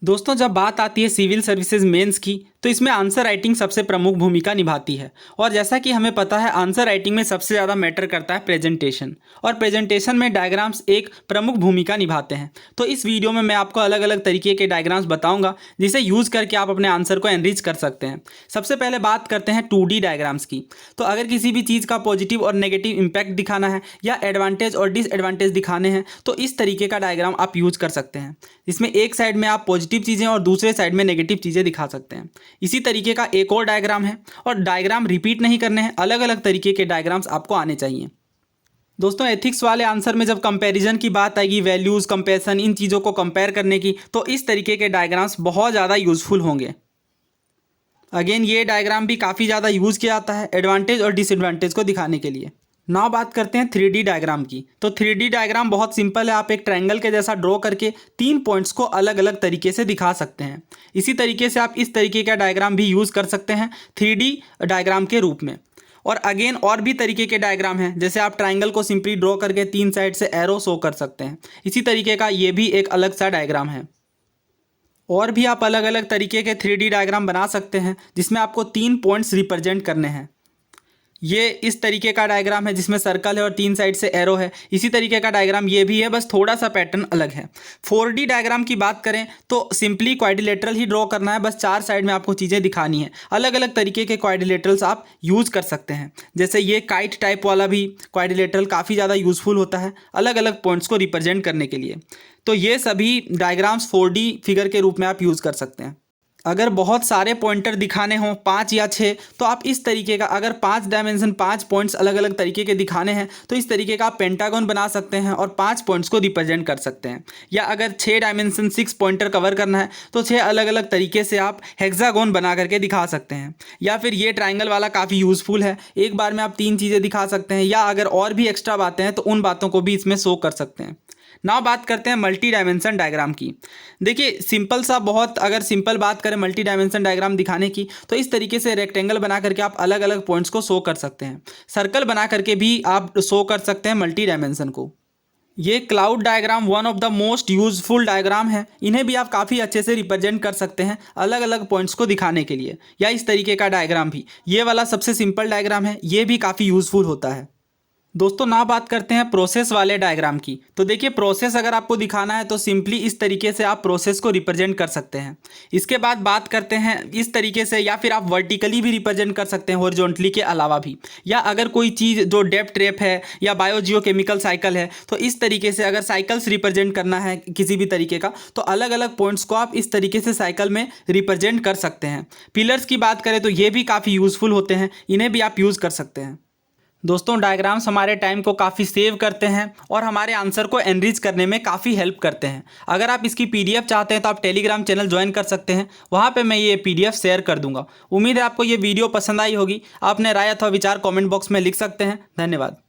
दोस्तों, जब बात आती है सिविल सर्विसेज मेंस की तो इसमें आंसर राइटिंग सबसे प्रमुख भूमिका निभाती है। और जैसा कि हमें पता है, आंसर राइटिंग में सबसे ज़्यादा मैटर करता है प्रेजेंटेशन, और प्रेजेंटेशन में डायग्राम्स एक प्रमुख भूमिका निभाते हैं। तो इस वीडियो में मैं आपको अलग अलग तरीके के डायग्राम्स बताऊंगा जिसे यूज़ करके आप अपने आंसर को एनरिच कर सकते हैं। सबसे पहले बात करते हैं 2D डायग्राम्स की। तो अगर किसी भी चीज़ का पॉजिटिव और नेगेटिव इम्पैक्ट दिखाना है या एडवांटेज और डिसएडवांटेज दिखाने हैं तो इस तरीके का डायग्राम आप यूज़ कर सकते हैं। इसमें एक साइड में आप पॉजिटिव चीज़ें और दूसरे साइड में नेगेटिव चीज़ें दिखा सकते हैं। इसी तरीके का एक और डायग्राम है, और डायग्राम रिपीट नहीं करने हैं, अलग अलग तरीके के डायग्राम्स आपको आने चाहिए। दोस्तों, एथिक्स वाले आंसर में जब कंपैरिजन की बात आएगी, वैल्यूज़, कंपैरिजन, इन चीज़ों को कंपेयर करने की, तो इस तरीके के डायग्राम्स बहुत ज़्यादा यूजफुल होंगे। अगेन, ये डायग्राम भी काफ़ी ज़्यादा यूज़ किया जाता है एडवांटेज और डिसएडवांटेज को दिखाने के लिए। नाउ बात करते हैं 3D डायग्राम की। तो 3D डायग्राम बहुत सिंपल है। आप एक ट्रायंगल के जैसा ड्रॉ करके 3 पॉइंट्स को अलग अलग तरीके से दिखा सकते हैं। इसी तरीके से आप इस तरीके का डायग्राम भी यूज़ कर सकते हैं 3D डायग्राम के रूप में। और अगेन, और भी तरीके के डायग्राम हैं, जैसे आप ट्रायंगल को सिंपली ड्रॉ करके 3 साइड से एरो शो कर सकते हैं। इसी तरीके का ये भी एक अलग सा डायग्राम है। और भी आप अलग अलग तरीके के 3D डायग्राम बना सकते हैं जिसमें आपको 3 पॉइंट्स रिप्रेजेंट करने हैं। ये इस तरीके का डायग्राम है जिसमें सर्कल है और 3 साइड से एरो है। इसी तरीके का डायग्राम ये भी है, बस थोड़ा सा पैटर्न अलग है। 4D डायग्राम की बात करें तो सिंपली क्वाड्रिलेटरल ही ड्रॉ करना है, बस 4 साइड में आपको चीज़ें दिखानी है। अलग अलग तरीके के क्वाड्रिलेटरल्स आप यूज़ कर सकते हैं, जैसे ये काइट टाइप वाला भी क्वाड्रिलेटरल काफ़ी ज़्यादा यूज़फुल होता है अलग अलग पॉइंट्स को रिप्रेजेंट करने के लिए। तो ये सभी डायग्राम्स 4D फिगर के रूप में आप यूज़ कर सकते हैं। अगर बहुत सारे पॉइंटर दिखाने हों, 5 या 6, तो आप इस तरीके का, अगर 5 डायमेंशन 5 पॉइंट्स अलग अलग तरीके के दिखाने हैं तो इस तरीके का आप पेंटागन बना सकते हैं और 5 पॉइंट्स को रिप्रेजेंट कर सकते हैं। या अगर 6 डायमेंशन 6 पॉइंटर कवर करना है तो 6 अलग अलग तरीके से आप हेक्सागोन बना करके दिखा सकते हैं। या फिर ये ट्राइंगल वाला काफ़ी यूज़फुल है, एक बार में आप 3 चीज़ें दिखा सकते हैं, या अगर और भी एक्स्ट्रा बातें हैं तो उन बातों को भी इसमें शो कर सकते हैं। नाउ बात करते हैं मल्टी डायमेंशन डायग्राम की। देखिए, सिंपल सा बहुत, अगर सिंपल बात करें मल्टी डायमेंशन डायग्राम दिखाने की, तो इस तरीके से रेक्टेंगल बना करके आप अलग अलग पॉइंट्स को शो कर सकते हैं। सर्कल बना करके भी आप शो कर सकते हैं मल्टी डायमेंशन को। ये cloud diagram one of the most useful diagram है। इन्हें भी आप काफ़ी अच्छे से रिप्रेजेंट कर सकते हैं अलग अलग पॉइंट्स को दिखाने के लिए। या इस तरीके का डायग्राम भी, ये वाला सबसे सिंपल डायग्राम है, ये भी काफ़ी यूजफुल होता है। दोस्तों, ना बात करते हैं प्रोसेस वाले डायग्राम की। तो देखिए, प्रोसेस अगर आपको दिखाना है तो सिंपली इस तरीके से आप प्रोसेस को रिप्रेजेंट कर सकते हैं। इसके बाद बात करते हैं इस तरीके से, या फिर आप वर्टिकली भी रिप्रेजेंट कर सकते हैं हॉरिजॉन्टली के अलावा भी। या अगर कोई चीज़ जो डेप्थ ट्रैप है या बायोजियोकेमिकल साइकिल है, तो इस तरीके से अगर साइकिल्स रिप्रेजेंट करना है किसी भी तरीके का, तो अलग अलग पॉइंट्स को आप इस तरीके से साइकिल में रिप्रेजेंट कर सकते हैं। पिलर्स की बात करें तो ये भी काफ़ी यूज़फुल होते हैं, इन्हें भी आप यूज़ कर सकते हैं। दोस्तों, डायग्राम्स हमारे टाइम को काफ़ी सेव करते हैं और हमारे आंसर को एनरिच करने में काफ़ी हेल्प करते हैं। अगर आप इसकी PDF चाहते हैं तो आप टेलीग्राम चैनल ज्वाइन कर सकते हैं, वहाँ पे मैं ये PDF शेयर कर दूंगा। उम्मीद है आपको ये वीडियो पसंद आई होगी। आप अपने राय अथवा विचार कमेंट बॉक्स में लिख सकते हैं। धन्यवाद।